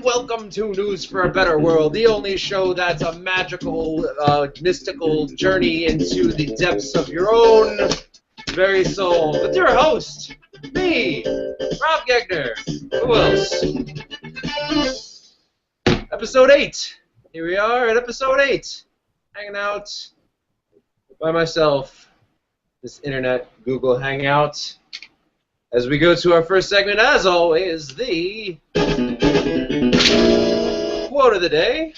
welcome to News for a Better World, the only show that's a magical, mystical journey into the depths of your own very soul. With your host, me, Rob Gegner. Who else? Episode 8. Here we are at episode 8. Hanging out by myself. This internet Google Hangout. As we go to our first segment, as always, the quote of the day.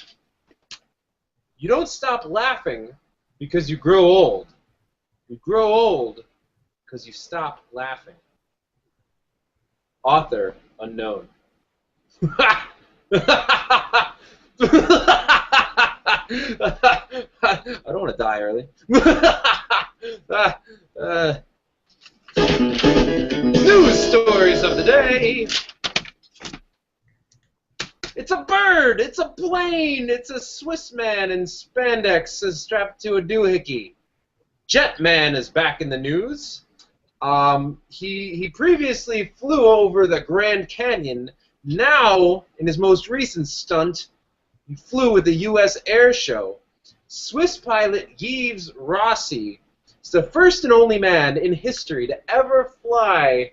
You don't stop laughing because you grow old. You grow old because you stop laughing. Author unknown. I don't want to die early. News stories of the day. It's a bird. It's a plane. It's a Swiss man in spandex strapped to a doohickey. Jetman is back in the news. He previously flew over the Grand Canyon. Now, in his most recent stunt, he flew with the U.S. Air Show. Swiss pilot Yves Rossi is the first and only man in history to ever fly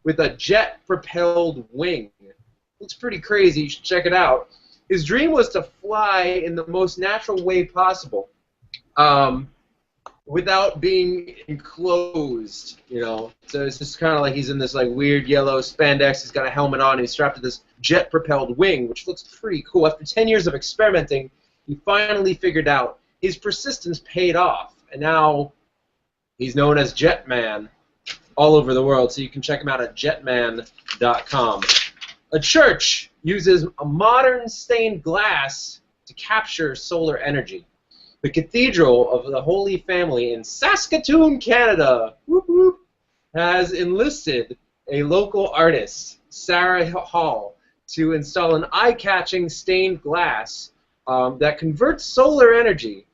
with a jet-propelled wing. Looks pretty crazy. You should check it out. His dream was to fly in the most natural way possible, without being enclosed, you know. So it's just kind of like he's in this like weird yellow spandex. He's got a helmet on, and he's strapped to this jet-propelled wing, which looks pretty cool. After 10 years of experimenting, he finally figured out his persistence paid off, and now he's known as Jetman all over the world. So you can check him out at jetman.com. A church uses a modern stained glass to capture solar energy. The Cathedral of the Holy Family in Saskatoon, Canada, whoop, whoop, has enlisted a local artist, Sarah Hall, to install an eye-catching stained glass that converts solar energy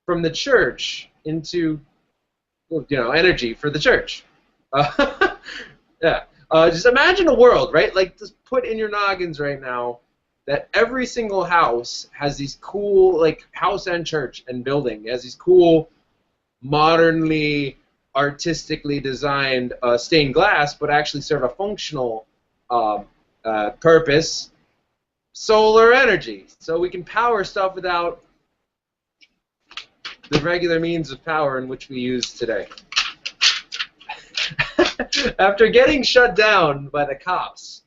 from the church into, you know, energy for the church. Yeah. Just imagine a world, right? Like, just put in your noggins right now that every single house has these cool, like, house and church and building, has these cool, modernly, artistically designed stained glass, but actually serve a functional purpose, solar energy. So we can power stuff without the regular means of power in which we use today. After getting shut down by the cops,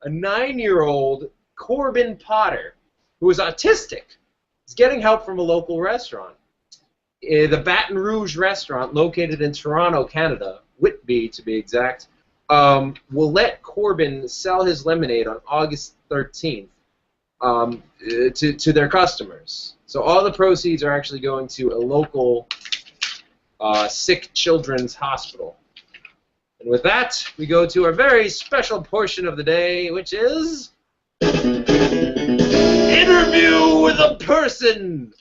a 9-year-old Corbin Potter, who is autistic, is getting help from a local restaurant. The Baton Rouge restaurant, located in Toronto, Canada, Whitby to be exact, will let Corbin sell his lemonade on August 13th to their customers. So all the proceeds are actually going to a local sick children's hospital. And with that, we go to our very special portion of the day, which is Interview with a Person.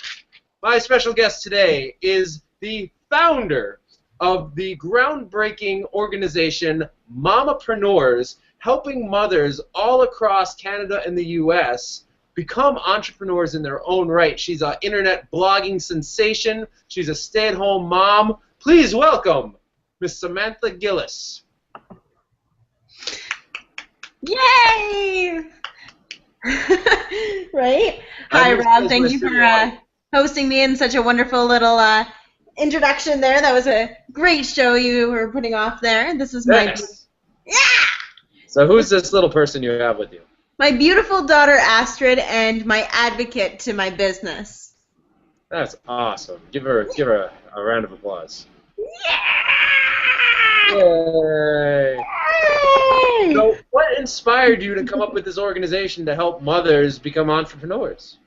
My special guest today is the founder of the groundbreaking organization Mamapreneurs, helping mothers all across Canada and the U.S. become entrepreneurs in their own right. She's an internet blogging sensation. She's a stay-at-home mom. Please welcome Miss Samantha Gillis. Yay! Right? Hi, Rob. Thank you for hosting me in such a wonderful little introduction there. That was a great show you were putting off there. This is my... Yes. Yeah! So who's this little person you have with you? My beautiful daughter, Astrid, and my advocate to my business. That's awesome. Give her a round of applause. Yeah! Yay! Yay! So, what inspired you to come up with this organization to help mothers become entrepreneurs?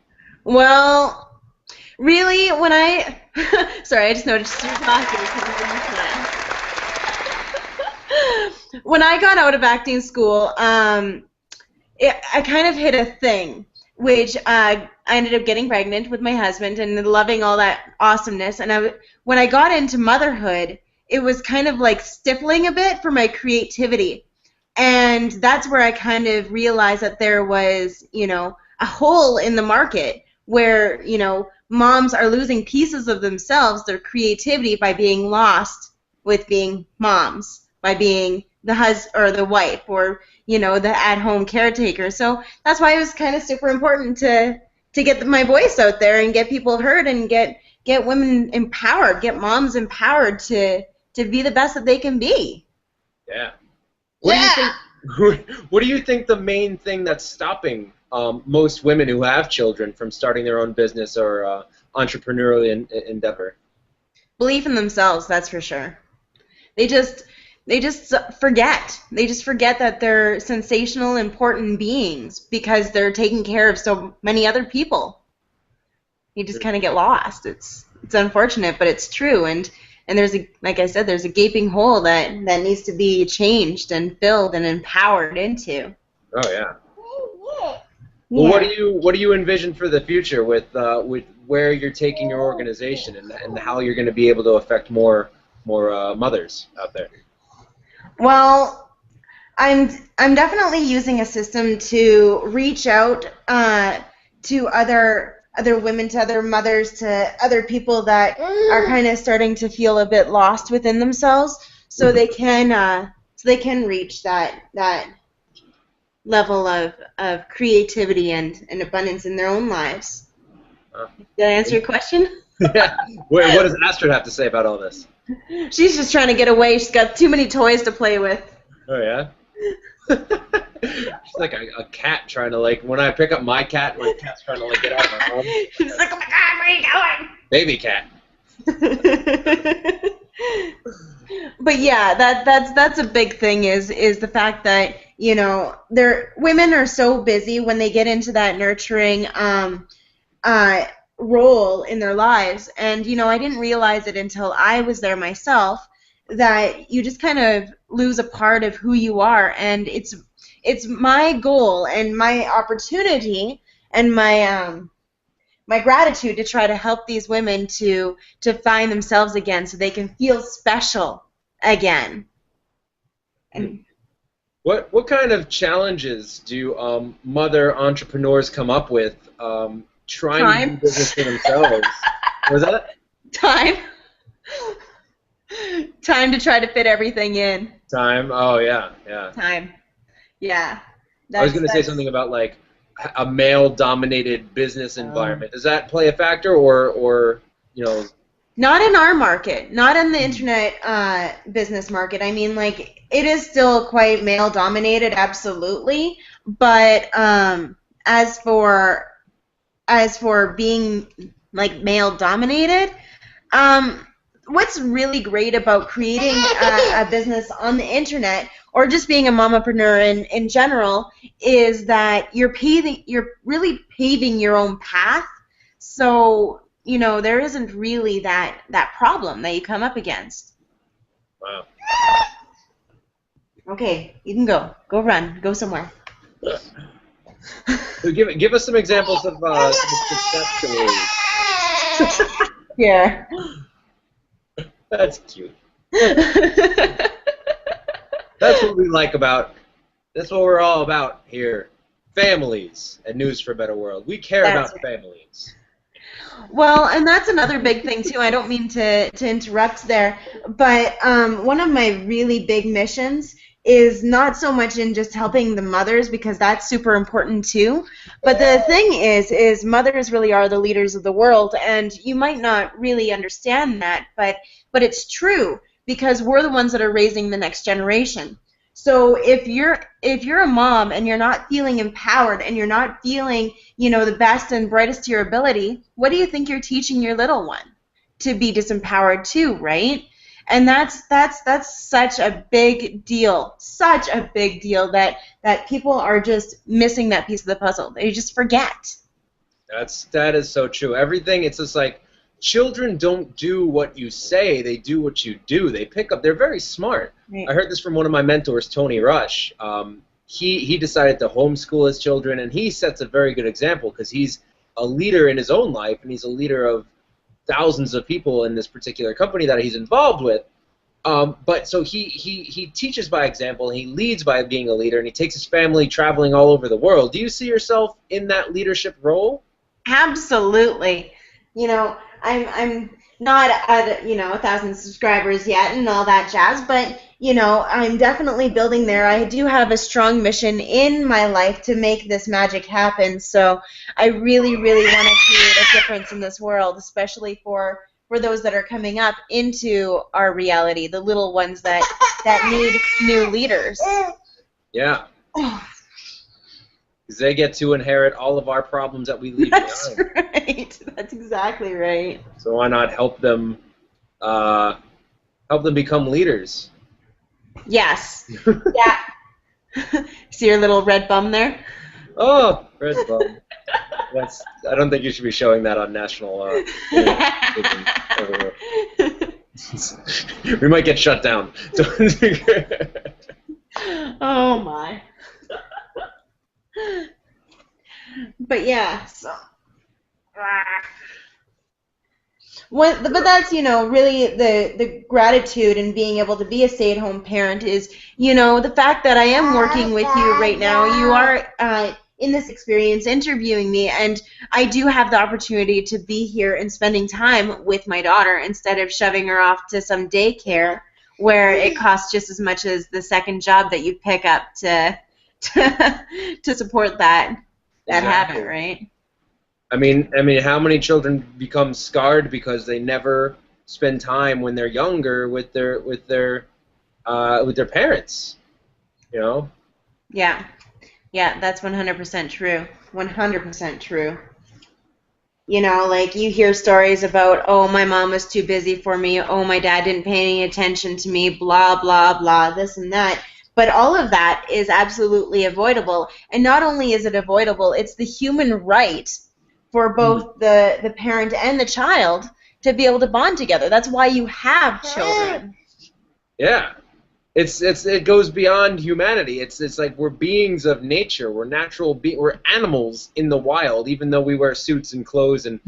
Well, really, when I... Sorry, I just noticed you're talking. When I got out of acting school, I kind of hit a thing, which I ended up getting pregnant with my husband and loving all that awesomeness. And when I got into motherhood, it was kind of like stifling a bit for my creativity. And that's where I kind of realized that there was, a hole in the market where, moms are losing pieces of themselves, their creativity, by being lost with being moms, by being the husband or the wife, or, the at-home caretaker. So that's why it was kind of super important to get my voice out there and get people heard and get women empowered, get moms empowered to be the best that they can be. Yeah. What do you think? What do you think the main thing that's stopping most women who have children from starting their own business or entrepreneurial endeavor? Belief in themselves, that's for sure. They just forget. They just forget that they're sensational, important beings because they're taking care of so many other people. You just kind of get lost. It's unfortunate, but it's true. And there's like I said, there's a gaping hole that needs to be changed and filled and empowered into. Oh yeah. Well, what do you envision for the future with where you're taking your organization and how you're going to be able to affect more mothers out there? Well, I'm definitely using a system to reach out to other women, to other mothers, to other people that are kind of starting to feel a bit lost within themselves, so they can reach that level of creativity and abundance in their own lives. Did I answer your question? Yeah. What does Astrid have to say about all this? She's just trying to get away. She's got too many toys to play with. Oh yeah. She's like a cat trying to, like, when I pick up my cat's trying to, like, get out of my arm. She's like, oh my God, where are you going? Baby cat. But yeah, that's a big thing is the fact that women are so busy when they get into that nurturing role in their lives, and I didn't realize it until I was there myself, that you just kind of lose a part of who you are. And it's my goal and my opportunity and my gratitude to try to help these women to find themselves again, so they can feel special again. And what kind of challenges do mother entrepreneurs come up with trying to do business for themselves? Was that time to try to fit everything in? Time. Oh yeah. Time. Yeah. I was going to say something about, like, a male-dominated business environment. Does that play a factor, or Not in our market, not in the internet business market. I mean, like, it is still quite male-dominated, absolutely. But as for being, like, male-dominated, what's really great about creating a business on the internet, or just being a mamapreneur in general, is that you're really paving your own path. So there isn't really that problem that you come up against. Wow. Okay, you can go run, go somewhere. So give us some examples of some success stories. Here. That's cute. That's what we like about. That's what we're all about here. Families at News for a Better World. We care about families. Well, and that's another big thing too. I don't mean to interrupt there, but one of my really big missions is not so much in just helping the mothers, because that's super important too. But the thing is mothers really are the leaders of the world, and you might not really understand that, but it's true, because we're the ones that are raising the next generation. So if you're a mom and you're not feeling empowered and you're not feeling, the best and brightest to your ability, what do you think you're teaching your little one? To be disempowered too, right? And that's such a big deal, that people are just missing that piece of the puzzle. They just forget. That is so true. Everything, it's just like, children don't do what you say, they do what you do. They pick up, they're very smart. Right. I heard this from one of my mentors, Tony Rush. He decided to homeschool his children, and he sets a very good example, because he's a leader in his own life, and he's a leader of thousands of people in this particular company that he's involved with. But so he teaches by example, and he leads by being a leader, and he takes his family traveling all over the world. Do you see yourself in that leadership role? Absolutely. You know, I'm not at 1,000 subscribers yet and all that jazz, but I'm definitely building there. I do have a strong mission in my life to make this magic happen. So I really, really want to create a difference in this world, especially for those that are coming up into our reality, the little ones that need new leaders. Yeah. Because they get to inherit all of our problems that we leave behind. That's right. That's exactly right. So why not help them become leaders? Yes. Yeah. See your little red bum there? Oh, red bum. I don't think you should be showing that on national. We might get shut down. Oh my. But yeah, so. But that's, really the gratitude and being able to be a stay-at-home parent is, the fact that I am working with you right now. You are in this experience interviewing me, and I do have the opportunity to be here and spending time with my daughter instead of shoving her off to some daycare where it costs just as much as the second job that you pick up to support that habit, right? I mean, how many children become scarred because they never spend time when they're younger with their parents, Yeah, that's 100% true. 100% true. Like you hear stories about, oh, my mom was too busy for me, oh, my dad didn't pay any attention to me, blah, blah, blah, this and that. But all of that is absolutely avoidable. And not only is it avoidable, it's the human right for both the parent and the child to be able to bond together. That's why you have children. Yeah. It goes beyond humanity. It's like we're beings of nature. We're we're animals in the wild, even though we wear suits and clothes and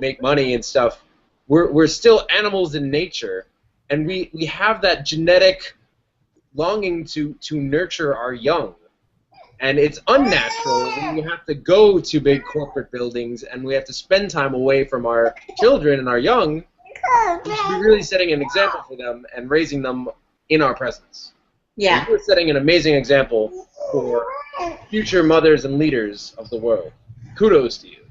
make money and stuff. We're still animals in nature, and we have that genetic longing to nurture our young. And it's unnatural when we have to go to big corporate buildings and we have to spend time away from our children and our young. We should be really setting an example for them and raising them in our presence. Yeah. So you're setting an amazing example for future mothers and leaders of the world. Kudos to you.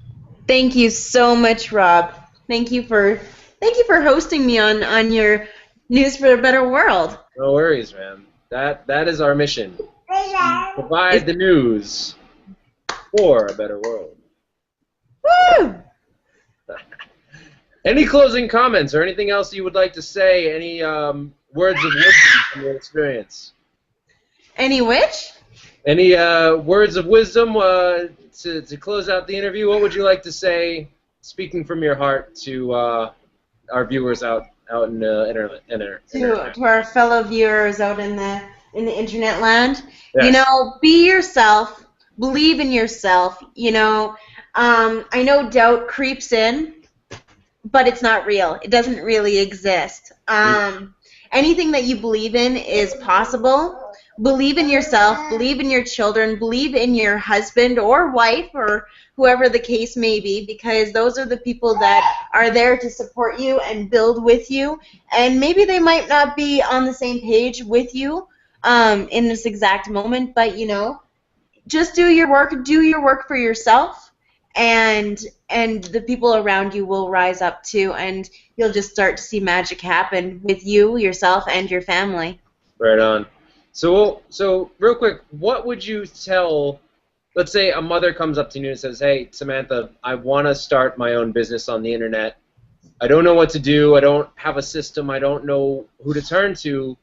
Thank you so much, Rob. Thank you for hosting me on your News for a Better World. No worries, man. That is our mission. Provide the news for a better world. Woo! Any closing comments or anything else you would like to say? Any words of wisdom from your experience? Any which? Any words of wisdom to close out the interview? What would you like to say, speaking from your heart, to our viewers out in the internet? To our fellow viewers out in the internet land? Yes. Be yourself. Believe in yourself. I know doubt creeps in, but it's not real. It doesn't really exist. Anything that you believe in is possible. Believe in yourself. Believe in your children. Believe in your husband or wife or whoever the case may be, because those are the people that are there to support you and build with you. And maybe they might not be on the same page with you in this exact moment, but, just do your work. Do your work for yourself. And the people around you will rise up too, and you'll just start to see magic happen with you, yourself, and your family. Right on. So real quick, what would you tell, let's say a mother comes up to you and says, hey, Samantha, I want to start my own business on the internet. I don't know what to do. I don't have a system. I don't know who to turn to.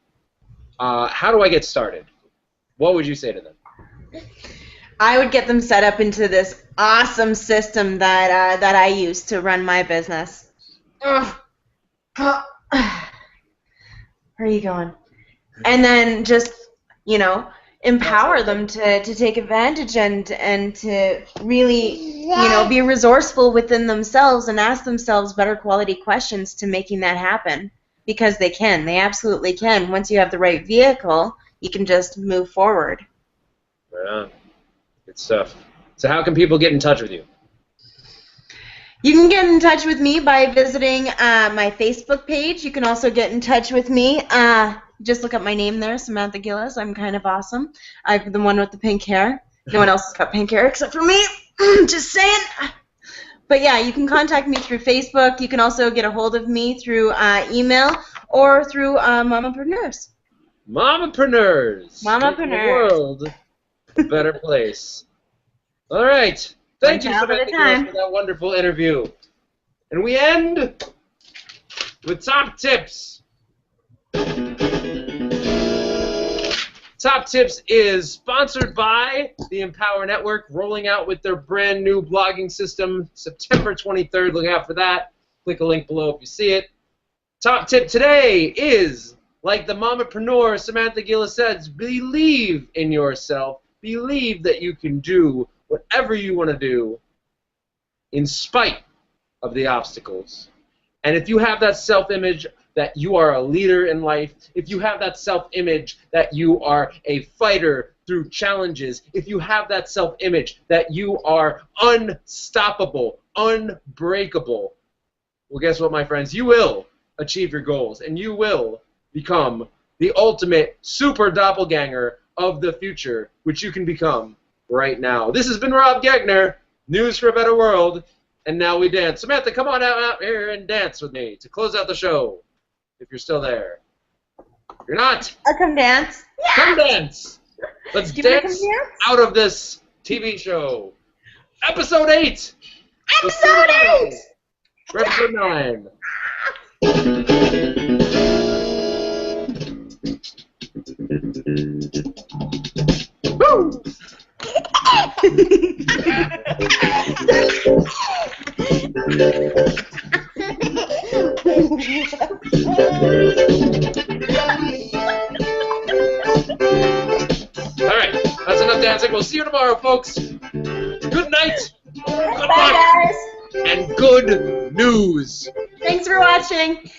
How do I get started? What would you say to them? I would get them set up into this awesome system that I use to run my business. Where are you going? And then just, empower them to take advantage and to really, be resourceful within themselves and ask themselves better quality questions to making that happen. because they can. They absolutely can. Once you have the right vehicle, you can just move forward. Yeah, good stuff. So how can people get in touch with you? You can get in touch with me by visiting my Facebook page. You can also get in touch with me. Just look up my name there, Samantha Gillis. I'm kind of awesome. I'm the one with the pink hair. No one else has got pink hair except for me. Just saying. But yeah, you can contact me through Facebook. You can also get a hold of me through email or through mamapreneurs. Mamapreneurs. Mamapreneurs. Making the world a better place. All right. Thank you, Samantha Gillis, for that wonderful interview. And we end with top tips. Top Tips is sponsored by the Empower Network, rolling out with their brand new blogging system September 23rd. Look out for that. Click a link below if you see it. Top tip today is, like the mamapreneur Samantha Gillis says, believe in yourself. Believe that you can do whatever you want to do in spite of the obstacles. And if you have that self-image that you are a leader in life, if you have that self-image that you are a fighter through challenges, if you have that self-image that you are unstoppable, unbreakable, well, guess what, my friends? You will achieve your goals, and you will become the ultimate super doppelganger of the future, which you can become right now. This has been Rob Gegner, News for a Better World, and now we dance. Samantha, come on out here and dance with me to close out the show, if you're still there. If you're not, I'll come dance. Yeah. Come dance. Let's dance out of this TV show. Episode 8. Episode 8. For episode 9. Woo! Alright, that's enough dancing. We'll see you tomorrow, folks. Good night. Good Bye, luck. And good news. Thanks for watching.